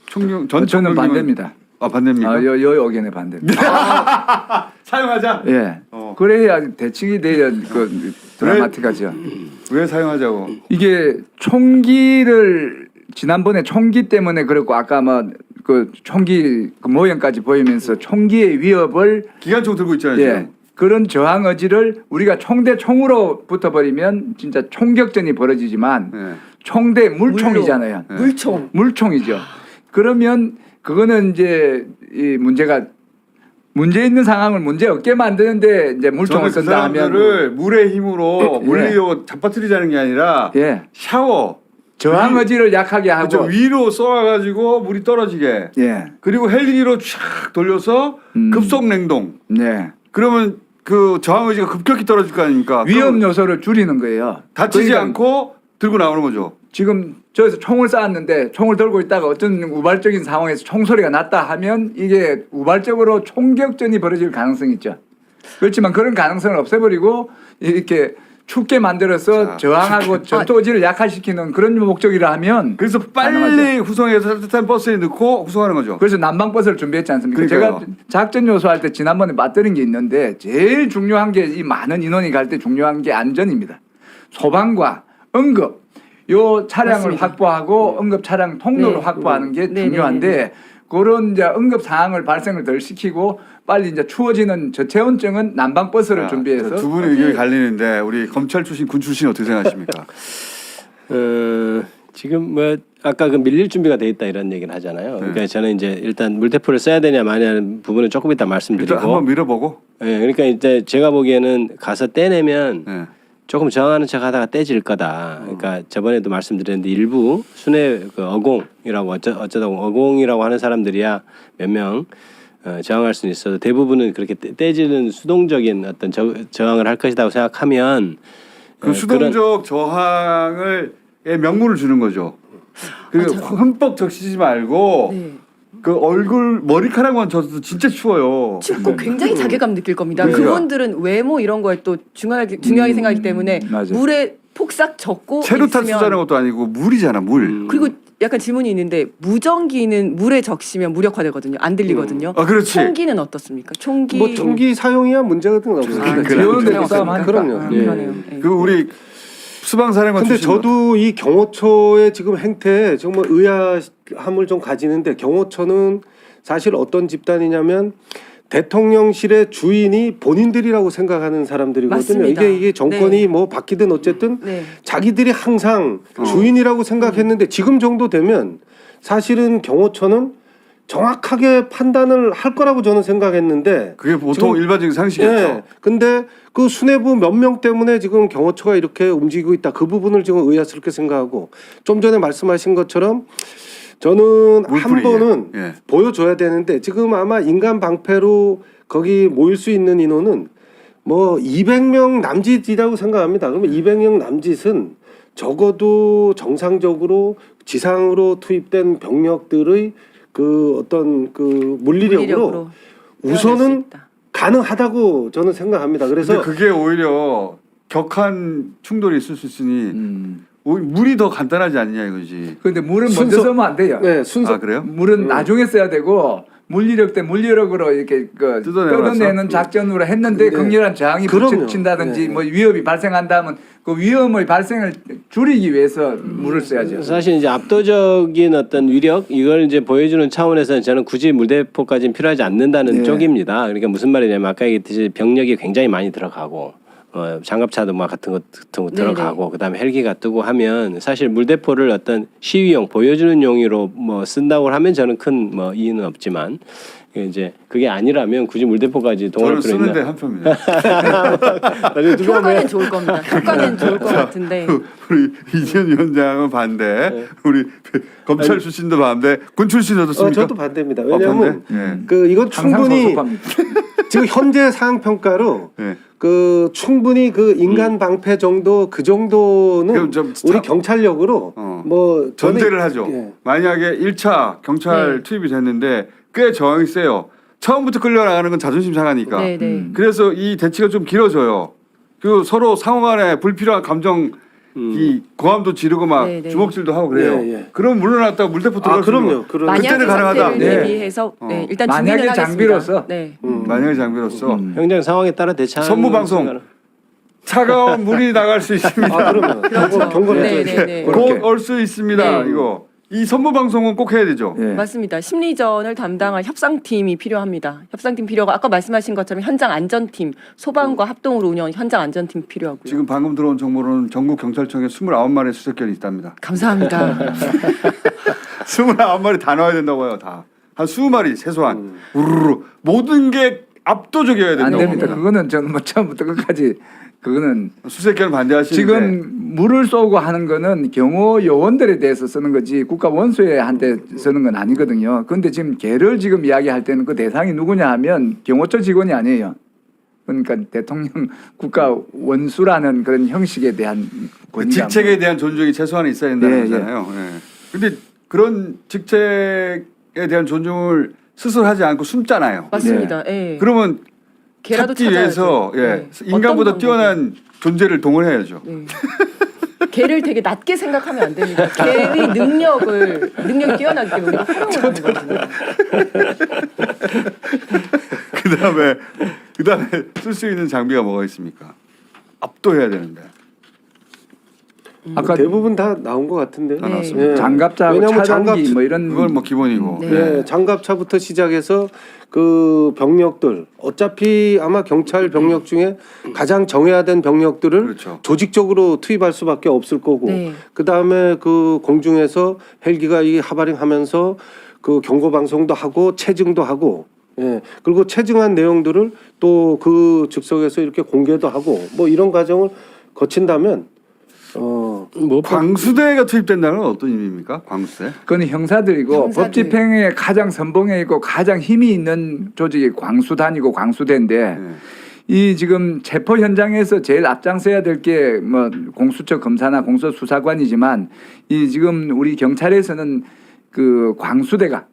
총경 전
저는
총경님은-
반대입니다.
아 반대입니까?
여 의견에 반대입니다.
사용하자.
예.
어.
그래야 대칭이 돼야 그 드라마틱하죠.
왜 사용하자고?
이게 총기를 지난번에 총기 때문에 그랬고 아까 뭐 그 총기 그 모형까지 보이면서 총기의 위협을
기관총 들고 있잖아요.
예.
지금.
그런 저항 의지를 우리가 총 대 총으로 붙어버리면 진짜 총격전이 벌어지지만
예.
총 대 물총이잖아요.
물총.
물총이죠. 그러면 그거는 이제 이 문제가 문제 있는 상황을 문제 없게 만드는데 이제 물총을
저는 그
쓴다 하면
사람들을 물의 힘으로
예.
물리로 잡아뜨리자는 게 아니라
예.
샤워
저항 의지를 약하게
그렇죠.
하고
위로 쏘아가지고 물이 떨어지게
예.
그리고 헬기로 쫙 돌려서 급속 냉동
네.
그러면 그 저항 의지가 급격히 떨어질 거 아닙니까?
위험
그럼
요소를 줄이는 거예요.
다치지
그러니까
않고 들고 나오는 거죠.
지금 저에서 총을 쐈는데 총을 들고 있다가 어떤 우발적인 상황에서 총소리가 났다 하면 이게 우발적으로 총격전이 벌어질 가능성이 있죠. 그렇지만 그런 가능성을 없애버리고 이렇게 춥게 만들어서
자,
저항하고 전투 의지를 약화시키는 그런 목적이라 하면
그래서 빨리
가능하죠.
후송해서 따뜻한 버스에 넣고 후송하는 거죠.
그래서 난방버스를 준비했지 않습니까?
그러니까요.
제가 작전 요소 할 때 지난번에 맞들인 게 있는데 제일 중요한 게 이 많은 인원이 갈 때 중요한 게 안전입니다. 소방과 응급 요 차량을
맞습니다.
확보하고 응급 차량 통로를
네.
확보하는 게
네,
중요한데
네, 네.
그런 이제 응급 상황을 발생을 덜 시키고 빨리 이제 추워지는 저체온증은 난방버스를 준비해서
두 분의 의견이 갈리는데 우리 검찰 출신 군 출신 어떻게 생각하십니까?
지금 뭐 아까 그 밀릴 준비가 돼 있다 이런 얘기를 하잖아요. 그러니까 저는 이제 일단 물대포를 써야 되냐 마냐는 부분은 조금 이따 말씀드리고.
일단 한번 밀어보고.
예, 그러니까 이제 제가 보기에는 가서 떼내면
예.
조금 저항하는 척하다가 떼질 거다. 그러니까 저번에도 말씀드렸는데 일부 순회 그 어공이라고 어쩌다 어공이라고 하는 사람들이야 몇 명 저항할 수는 있어도 대부분은 그렇게 떼지는 수동적인 어떤 저항을 할 것이라고 생각하면
그 수동적 저항을 의 명분을 주는 거죠. 그리고 흠뻑 적시지 말고
네.
그 얼굴 머리카락만 젖어도 진짜 추워요.
춥고 굉장히 자괴감 느낄 겁니다.
그러니까.
그분들은 외모 이런 거에 또 중요하게 생각하기 때문에
맞아요.
물에 폭삭 젖고
체류탄
있으면
쓰자는 것도 아니고 물이잖아 물.
그리고 약간 질문이 있는데 무전기는 물에 적시면 무력화되거든요. 안 들리거든요.
아 그렇지.
총기는 어떻습니까? 총기
뭐 총기 사용이야 문제가 없습니다.
아,
그래.
비오는 데도
그래요.
싸움하니까.
그럼요.
예.
그러네요. 예.
그 우리 수방사령관
근데
출신
저도 이 경호처의 지금 행태에 정말 의아함을 좀 가지는데 경호처는 사실 어떤 집단이냐면 대통령실의 주인이 본인들이라고 생각하는 사람들이거든요.
맞습니다.
이게 정권이
네.
뭐 바뀌든 어쨌든
네.
자기들이 항상 주인이라고 생각했는데 지금 정도 되면 사실은 경호처는 정확하게 판단을 할 거라고 저는 생각했는데
그게 보통
지금-
일반적인 상식이었죠.
예. 근데 그 수뇌부 몇 명 때문에 지금 경호처가 이렇게 움직이고 있다. 그 부분을 지금 의아스럽게 생각하고 좀 전에 말씀하신 것처럼 저는 한
물뿌리게.
번은
예.
보여줘야 되는데 지금 아마 인간 방패로 거기 모일 수 있는 인원은 뭐 200명 남짓이라고 생각합니다. 그러면 200명 남짓은 적어도 정상적으로 지상으로 투입된 병력들의 그 어떤 그 물리력으로
수
우선은
있다.
가능하다고 저는 생각합니다. 그래서
근데 그게 오히려 격한 충돌이 있을 수 있으니 오히려 물이 더 간단하지 않냐 이거지.
그런데 물은
순서-
먼저 쓰면 안 돼요.
네, 순서
아 그래요?
물은 나중에 써야 되고 물리력 대 물리력으로 이렇게 그
뜯어내버려서?
뜯어내는 작전으로 했는데
네.
극렬한 저항이
그럼요.
붙친다든지
네.
뭐 위협이 발생한다면 그 위험의 발생을 줄이기 위해서 물을 써야죠.
사실 이제 압도적인 어떤 위력 이걸 이제 보여주는 차원에서는 저는 굳이 물대포까지는 필요하지 않는다는
네.
쪽입니다. 그러니까 무슨 말이냐면 아까 얘기했듯이 병력이 굉장히 많이 들어가고 장갑차도 막 같은 거 들어가고 그다음에 헬기가 뜨고 하면 사실 물대포를 어떤 시위용 보여주는 용으로 뭐 쓴다고 하면 저는 큰 뭐 이유는 없지만 이제 그게 아니라면 굳이 물대포까지 동원할
저는
필요
쓰는데
있나?
한 표입니다.
나중에 누가
효과는
하면
좋을 겁니다. 효과는 좋을 것 같은데
우리 이재현 위원장은 반대.
네.
우리 검찰 출신도 반대. 군 출신 어떻습니까?
저도 반대입니다. 왜냐하면
반대? 예.
그 이건
항상
충분히
소속합니다.
지금 현재 상황 평가로
예.
그 충분히 그 인간 방패 정도 그 정도는
그럼 좀
우리 경찰력으로 뭐 저는-
전제를 하죠.
예.
만약에 1차 경찰
네.
투입이 됐는데 꽤 저항이 세요. 처음부터 끌려나가는 건 자존심 상하니까.
네, 네.
그래서 이 대치가 좀 길어져요. 그리고 서로 상호 간에 불필요한 감정 이 고함도 지르고 막
네, 네.
주먹질도 하고 그래요.
예, 예.
그럼 물러났다가 물대포 들어갈 수 있는
그럼요. 그럼
만약의
그때는 가능하다.
상태를
네.
대비해서 네, 일단
만약의
준비는 하겠습니다.
장비로서.
네.
만약의 장비로서
현장 상황에 따라 대처하는
선무 방송.
순간은
차가운 물이 나갈 수 있습니다.
아, 그러면
그렇죠.
경고를
네,
해줘야죠.
네, 네.
그렇게.
곧 올 수 있습니다.
네.
이거 이 선무 방송은 꼭 해야 되죠.
예.
맞습니다. 심리전을 담당할 협상팀이 필요합니다. 협상팀 필요하고 아까 말씀하신 것처럼 현장 안전팀, 소방과 합동으로 운영하는 현장 안전팀 필요하고요.
지금 방금 들어온 정보로는 전국 경찰청에 29마리 수색견이 있답니다.
감사합니다.
29마리 다 넣어야 된다고 해요. 다. 한 20마리 최소한. 우르르 모든 게 압도적이어야
안
된다고
됩니다.
합니다.
그거는 저는 뭐 처음부터 끝까지 그거는
수색견 반대하시는데
지금 물을 쏘고 하는 거는 경호 요원들에 대해서 쓰는 거지 국가 원수한테 쓰는 건 아니거든요. 그런데 지금 개를 지금 이야기할 때는 그 대상이 누구냐 하면 경호처 직원이 아니에요. 그러니까 대통령 국가 원수라는 그런 형식에 대한
그
권위가
직책에 대한 존중이 최소한 있어야 된다는
예,
거잖아요. 예. 근데 그런 직책에 대한 존중을 스스로 하지 않고 숨잖아요.
맞습니다. 예.
그러면
개라도
찾기
찾아야죠.
위해서 예,
네.
인간보다
어떤
뛰어난 존재를 동원해야죠.
네. 개를 되게 낮게 생각하면 안 됩니다. 개의 능력이 뛰어나기 때문에 활용을 하는 거거든요.
그다음에 쓸 수 있는 장비가 뭐가 있습니까? 압도해야 되는데.
아까
대부분 다 나온 것 같은데.
다
네.
나왔습니다.
예.
장갑차하고
왜냐면
차단기 뭐 이런
그건 뭐 기본이고.
네.
예, 장갑차부터 시작해서 그 병력들 어차피 아마 경찰 병력 중에 가장 정해야 된 병력들을
그렇죠.
조직적으로 투입할 수밖에 없을 거고
네.
그 다음에 그 공중에서 헬기가 이 하바링하면서 그 경고 방송도 하고 체증도 하고 예 그리고 체증한 내용들을 또 그 즉석에서 이렇게 공개도 하고 뭐 이런 과정을 거친다면
뭐
광수대가 투입된다는 건 어떤 의미입니까? 광수대?
그건 형사들이고
형사들.
법 집행에 가장 선봉에 있고 가장 힘이 있는 조직이 광수단이고 광수대인데
예.
이 지금 체포 현장에서 제일 앞장서야 될 게 뭐 공수처 검사나 공수수사관이지만 이 지금 우리 경찰에서는 그 광수대가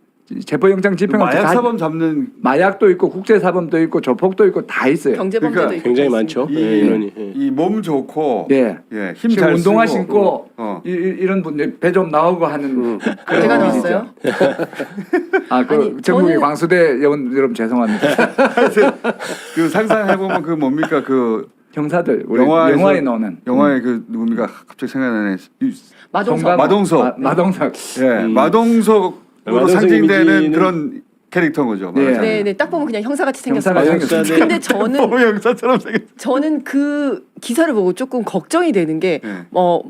체포영장 집행을
마약
다
사범 잡는
마약도 있고 국제사범도 있고 조폭도 있고 다 있어요.
경제범죄도
그러니까
있고
굉장히
그렇습니다.
많죠. 예, 인원이. 예.
이 몸 좋고
예.
예, 힘
지금
잘
운동화
쓰고
신고
어.
이런 분들 배 좀 나오고 하는 그런
제가
분이죠.
나왔어요?
아, 그
아니,
전국의
저는-
광수대 여러분 죄송합니다.
그 상상해 보면 그 뭡니까 그
형사들 우리
영화에서-
영화에 나오는
영화의 그 누굽니까 갑자기 생각나네.
마동석.
마동석.
마동석.
예, 마동석으로
마동석
상징되는
이미지는-
그런 캐릭터인 거죠.
예.
말하자면.
네, 네, 딱 보면 그냥 형사같이
형사가
생겼어요.
생겼어요.
근데 저는
너무 영사처럼 생겼.
저는 그 기사를 보고 조금 걱정이 되는 게
네.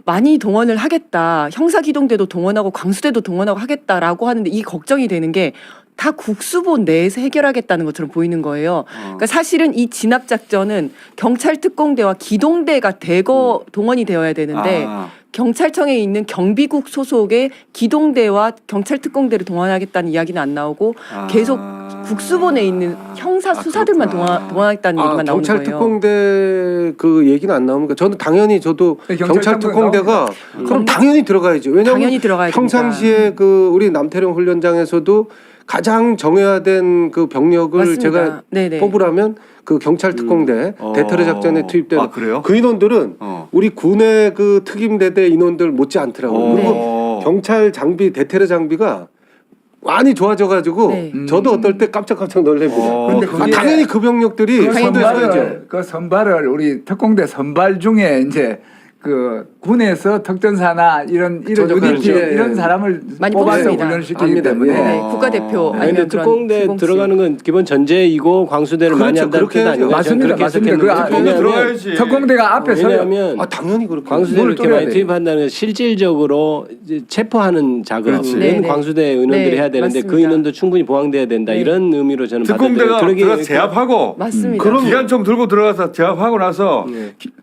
많이 동원을 하겠다. 형사기동대도 동원하고 광수대도 동원하고 하겠다라고 하는데 이 걱정이 되는 게 다 국수본 내에서 해결하겠다는 것처럼 보이는 거예요. 그러니까 사실은 이 진압 작전은 경찰 특공대와 기동대가 대거 동원이 되어야 되는데
아,
경찰청에 있는 경비국 소속의 기동대와 경찰 특공대를 동원하겠다는 이야기는 안 나오고
아.
계속 국수본에 있는 형사 수사들만
그렇구나.
동원하겠다는 얘기만 나오는
경찰
거예요.
특공대 그 얘기는 안 나옵니까? 저는 당연히 저도
네,
경찰
경찰
특공대가 그럼 당연히 들어가야죠. 왜냐하면
당연히 들어가야
평상시에 그 우리 남태령 훈련장에서도 가장 정해야 된 그 병력을
맞습니다.
제가
네네.
뽑으라면 그 경찰 특공대 대테러 작전에 투입된
아, 그래요?
그 인원들은
어.
우리 군의 그 특임대대 인원들 못지 않더라고요. 그리고
어.
경찰 장비 대테러 장비가 많이 좋아져가지고
네.
저도 어떨 때 깜짝깜짝 놀랍니다.
어,
근데
아,
그게-
당연히 그 병력들이
그
손대 써야죠.
선발을 우리 특공대 선발 중에 이제 그 군에서 특전사나 이런
전역하는
UDT
예, 예.
이런 사람을
많이
뽑아서
뽑습니다.
훈련시키기
압니다.
때문에
네,
어.
국가대표
아니 근데
아니면 그런
특공대
시공식.
들어가는 건 기본 전제이고 광수대를 많이
그렇죠.
한다는
그렇게
뜻
해야죠.
아닌가요?
맞습니다.
그렇게
맞습니다.
해석했는데.
그
특공대
왜냐하면-
들어가야지.
특공대가 앞에 서요.
왜냐하면
아 당연히 그렇게.
광수대를
물을
이렇게
뚫어야
많이
돼.
투입한다는 건 실질적으로 이제 체포하는 작업은
그렇지.
네, 네.
광수대 의원들이
네,
해야 되는데 그
맞습니다.
인원도 충분히 보강돼야 된다
네.
이런 의미로 저는
특공대가
받아들여요.
들어가서 제압하고
맞습니다.
그럼-
기관총 들고 들어가서 제압하고 나서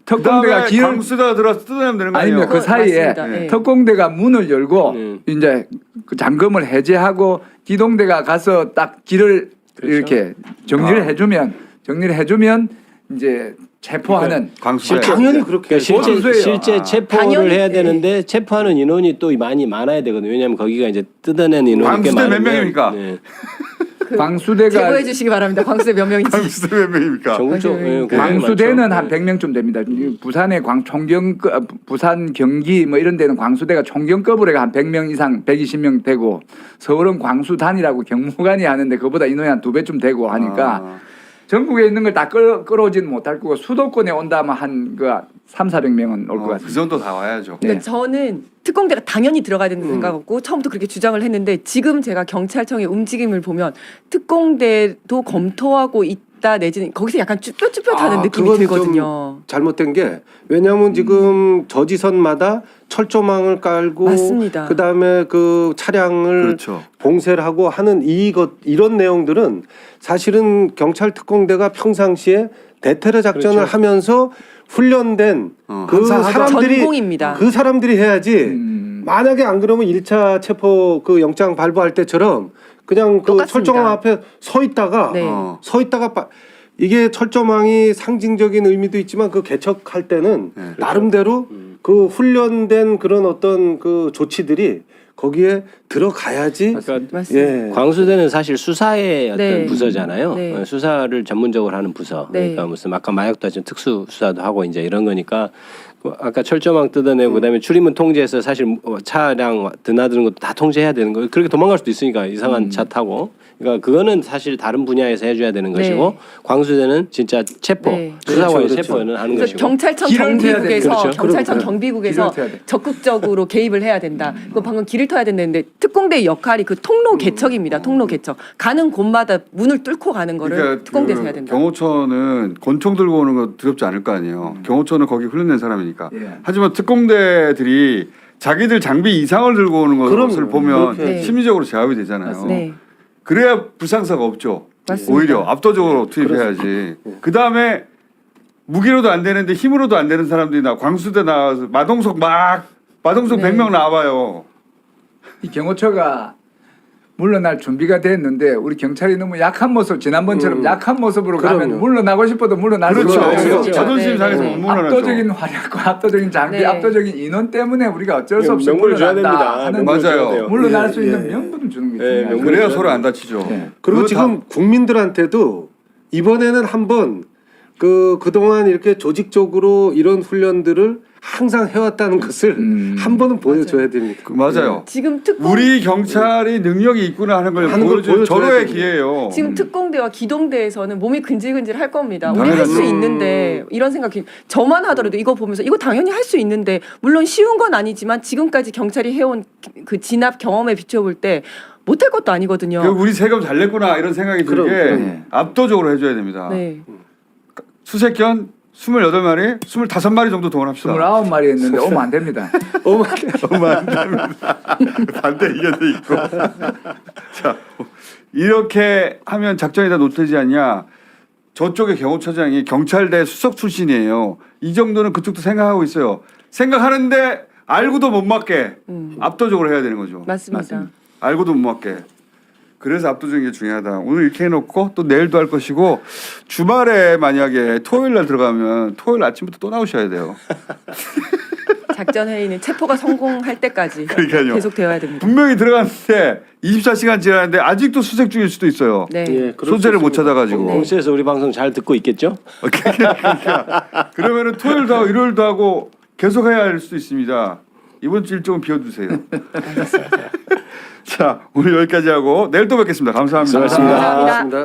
특공대가
그다음에
기를
광수대가 들어가서 뜯어내면 되는 거 아니에요?
아니면 그 사이에
맞습니다. 네.
특공대가 문을 열고
네.
이제 그 잠금을 해제하고 기동대가 가서 딱 길을
그렇죠.
이렇게 정리를 해주면 이제 체포하는
광수대.
당연히 그렇게.
그러니까 실제
모든 수예요.
실제
아.
체포를
당연히,
해야
네.
되는데 체포하는 인원이 또 많이 많아야 되거든요. 왜냐하면 거기가 이제 뜯어낸 인원이 꽤
광수대 몇
많으면
명입니까?
네.
광수대가
제보해 주시기 바랍니다. 광수대 몇 명인지.
광수대 몇 명입니까?
전국적
맞아요.
광수대는 한 100명쯤 됩니다. 부산의 부산 경기 뭐 이런 데는 광수대가 총경급으로 한 100명 이상 120명 되고 서울은 광수단이라고 경무관이 하는데 그보다 인원이 한 2배쯤 되고 하니까 전국에 있는 걸 다 끌어오지는 못할 거고 수도권에 온다면 한 300~400명은 올 것 같습니다.
그 정도 다 와야죠.
그러니까 저는 특공대가 당연히 들어가야 된다는 생각이었고 처음부터 그렇게 주장을 했는데 지금 제가 경찰청의 움직임을 보면 특공대도 검토하고 있다 내지는 거기서 약간 쭈뼛쭈뼛하는 느낌이
그건
들거든요.
좀 잘못된 게 왜냐하면 지금 저지선마다 철조망을 깔고
맞습니다.
그다음에 그 차량을
그렇죠.
봉쇄를 하고 하는 이런 내용들은 사실은 경찰 특공대가 평상시에 대테러 작전을
그렇죠.
하면서 훈련된 그
항상 하던
사람들이
전공입니다.
그 사람들이 해야지. 만약에 안 그러면 1차 체포 그 영장 발부할 때처럼 그냥 그
똑같습니다.
철조망 앞에 서 있다가
네.
서 있다가 이게 철조망이 상징적인 의미도 있지만 그 개척할 때는
네.
나름대로 그 훈련된 그런 어떤 그 조치들이 거기에 들어가야지.
그러니까
맞습니다.
예.
광수대는 사실 수사의 어떤
네.
부서잖아요.
네.
수사를 전문적으로 하는 부서.
네.
그러니까 무슨 아까 마약도 하지만 특수 수사도 하고 이제 이런 거니까 아까 철조망 뜯어내고 그다음에 출입문 통제해서 사실 차량 드나드는 것도 다 통제해야 되는 거예요. 그렇게 도망갈 수도 있으니까 이상한 차 타고. 그러니까 그거는 사실 다른 분야에서 해줘야 되는
네.
것이고 광수대는 진짜 체포
네.
수사관의
그렇죠.
체포는 하는
그래서
것이고.
경찰청
길을 트야
경비국에서
되는
거죠.
경찰청
그럼,
경비국에서
길을 트야 돼.
적극적으로 개입을 해야 된다. 그 방금 길을 터야 된다는데 특공대의 역할이 그 통로 개척입니다. 통로 개척. 가는 곳마다 문을 뚫고 가는 거를 특공대에서 해야 된다.
경호처는 권총 들고 오는 거 두렵지 않을 거 아니에요. 경호처는 거기 훈련된 사람이니까.
예.
하지만 특공대들이 자기들 장비 이상을 들고 오는 것을
그럼요.
보면
그렇게
네.
심리적으로 제압이 되잖아요.
네.
그래야 불상사가 없죠.
맞습니다.
오히려 압도적으로 투입해야지. 그 다음에 무기로도 안 되는데 힘으로도 안 되는 사람들이 광수대 나와서 마동석
네.
100명 나와요.
이 경호처가 물러날 준비가 됐는데 우리 경찰이 너무 약한 모습 지난번처럼 약한 모습으로
그럼요.
가면 물러나고 싶어도 물러날
그렇죠.
수가 없어요.
그렇죠.
자존심
네,
상해서
네.
못 물러나죠.
압도적인 활약과 압도적인 장비,
네.
압도적인 인원 때문에 우리가 어쩔 수 없이
명분을 줘야
물러난다
됩니다.
하는
맞아요.
줘야 돼요.
물러날
예,
수 있는
예.
명분을 주는 게
예,
중요해요.
명분.
그래야
줘야
서로 안
돼요.
다치죠.
네.
그리고
그거
지금 국민들한테도 이번에는 한번 그동안 이렇게 조직적으로 이런 훈련들을 항상 해왔다는 것을 한 번은 보여줘야 됩니다.
맞아요.
지금 특공
우리 경찰이 능력이 있구나 하는 걸
하는 걸
보여줄
보여줘야
절호의
됩니다.
기회예요.
지금 특공대와 기동대에서는 몸이 근질근질 할 겁니다. 우리
당연하죠.
할 수 있는데 이런 생각이 저만 하더라도 이거 보면서 이거 당연히 할 수 있는데 물론 쉬운 건 아니지만 지금까지 경찰이 해온 그 진압 경험에 비춰볼 때 못할 것도 아니거든요.
그 우리 세금 잘 냈구나 이런 생각이 들게
그럼.
압도적으로 해줘야 됩니다.
네.
수색견 28마리, 25마리 정도 동원합시다.
29마리 했는데 오면 안 됩니다.
반대 의견도 있고. 자, 이렇게 하면 작전이 다 노태지 않냐? 저쪽의 경호처장이 경찰대 수석 출신이에요. 이 정도는 그쪽도 생각하고 있어요. 생각하는데 알고도 못 맞게 압도적으로 해야 되는 거죠.
맞습니다.
알고도 못 맞게. 그래서 압도적인 게 중요하다. 오늘 이렇게 해놓고 또 내일도 할 것이고 주말에 만약에 토요일 날 들어가면 토요일 아침부터 또 나오셔야 돼요.
작전 회의는 체포가 성공할 때까지
그러니까요.
계속 되어야 됩니다.
분명히 들어갔는데 24시간 지났는데 아직도 수색 중일 수도 있어요.
네.
예, 그럴
소재를
수
못
있습니다.
찾아가지고.
공수에서 우리 방송 잘 듣고 있겠죠?
그러면은 토요일도 하고 일요일도 하고 계속 해야 할 수도 있습니다. 이번 주 일정은 비워주세요. 자, 오늘 여기까지 하고 내일 또 뵙겠습니다. 감사합니다.
수고하셨습니다.
감사합니다.
고맙습니다.